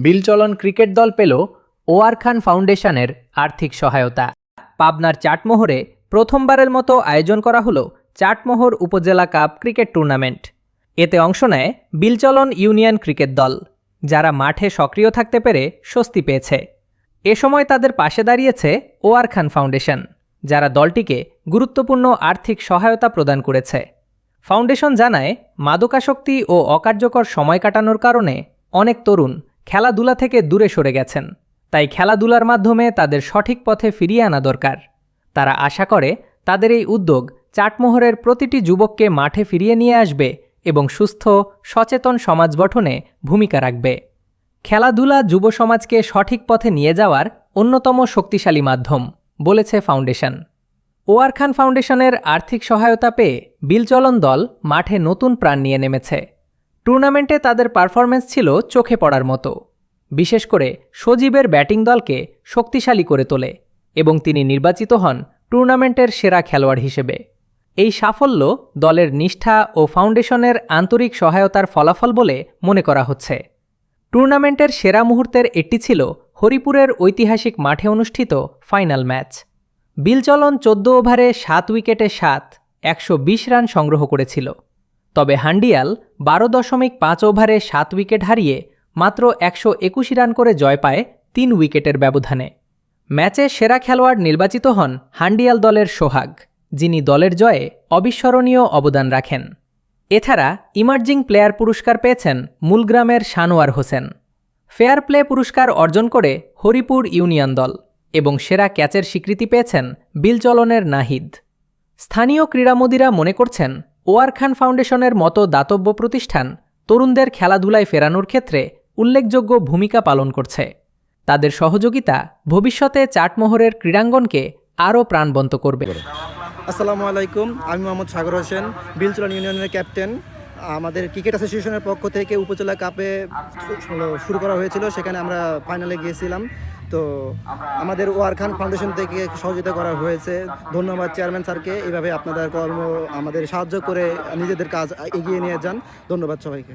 Bilchalan cricket দল পেল war খান ফাউন্ডেশনের আর্থিক সহায়তা। পাবনার চাটমোহরে প্রথমবারের মতো আয়োজন করা হলো চাটমোহর উপজেলা কাপ ক্রিকেট টুর্নামেন্ট। এতে অংশ নেয় বিলচলন ইউনিয়ন ক্রিকেট দল, যারা মাঠে সক্রিয় থাকতে পেরে স্বস্তি পেয়েছে। এ সময় তাদের পাশে দাঁড়িয়েছে ওয়ার খান ফাউন্ডেশন, যারা দলটিকে গুরুত্বপূর্ণ আর্থিক সহায়তা প্রদান করেছে। ফাউন্ডেশন জানায়, মাদকাসক্তি ও অকার্যকর সময় কাটানোর কারণে অনেক তরুণ খেলাধুলা থেকে দূরে সরে গেছেন, তাই খেলাধুলার মাধ্যমে তাদের সঠিক পথে ফিরিয়ে আনা দরকার। তারা আশা করে তাদের এই উদ্যোগ চাটমোহরের প্রতিটি যুবককে মাঠে ফিরিয়ে নিয়ে আসবে এবং সুস্থ সচেতন সমাজ গঠনে ভূমিকা রাখবে। খেলাধুলা যুব সমাজকে সঠিক পথে নিয়ে যাওয়ার অন্যতম শক্তিশালী মাধ্যম, বলেছে ফাউন্ডেশন। ওয়ার খান ফাউন্ডেশনের আর্থিক সহায়তা পেয়ে বিলচলন দল মাঠে নতুন প্রাণ নিয়ে নেমেছে। টুর্নামেন্টে তাদের পারফরম্যান্স ছিল চোখে পড়ার মতো। বিশেষ করে সজীবের ব্যাটিং দলকে শক্তিশালী করে তোলে এবং তিনি নির্বাচিত হন টুর্নামেন্টের সেরা খেলোয়াড় হিসেবে। এই সাফল্য দলের নিষ্ঠা ও ফাউন্ডেশনের আন্তরিক সহায়তার ফলাফল বলে মনে করা হচ্ছে। টুর্নামেন্টের সেরা মুহূর্তের একটি ছিল হরিপুরের ঐতিহাসিক মাঠে অনুষ্ঠিত ফাইনাল ম্যাচ। বিলচলন 14 ওভারে 7 উইকেটে 120 রান সংগ্রহ করেছিল, তবে হান্ডিয়াল 12.5 ওভারে 7 উইকেট হারিয়ে মাত্র 121 রান করে জয় পায় 3 উইকেটের ব্যবধানে। ম্যাচে সেরা খেলোয়াড় নির্বাচিত হন হান্ডিয়াল দলের সোহাগ, যিনি দলের জয়ে অবিস্মরণীয় অবদান রাখেন। এছাড়া ইমার্জিং প্লেয়ার পুরস্কার পেয়েছেন মূলগ্রামের সানোয়ার হোসেন। ফেয়ার প্লে পুরস্কার অর্জন করে হরিপুর ইউনিয়ন দল এবং সেরা ক্যাচের স্বীকৃতি পেয়েছেন বিলচলনের নাহিদ। স্থানীয় ক্রীড়ামোদীরা মনে করছেন, ওয়ার খান ফাউন্ডেশনের মতো দাতব্য প্রতিষ্ঠান তরুণদের খেলাধুলায় ফেরানোর ক্ষেত্রে উল্লেখযোগ্য ভূমিকা পালন করছে। তাদের সহযোগিতা ভবিষ্যতে চাটমোহরের ক্রীড়াঙ্গনকে আরও প্রাণবন্ত করবে। আসসালামু আলাইকুম, আমি মোহাম্মদ সাগর হোসেন, বিলচলন ইউনিয়নের ক্যাপ্টেন। আমাদের ক্রিকেট অ্যাসোসিয়েশনের পক্ষ থেকে উপজেলা কাপে শুরু করা হয়েছিল, সেখানে আমরা ফাইনালে গিয়েছিলাম। তো আমাদের ওয়ার খান ফাউন্ডেশন থেকে সহযোগিতা করা হয়েছে। ধন্যবাদ চেয়ারম্যান স্যারকে, এইভাবে আপনাদের কর্ম আমাদের সাহায্য করে নিজেদের কাজ এগিয়ে নিয়ে যান। ধন্যবাদ সবাইকে।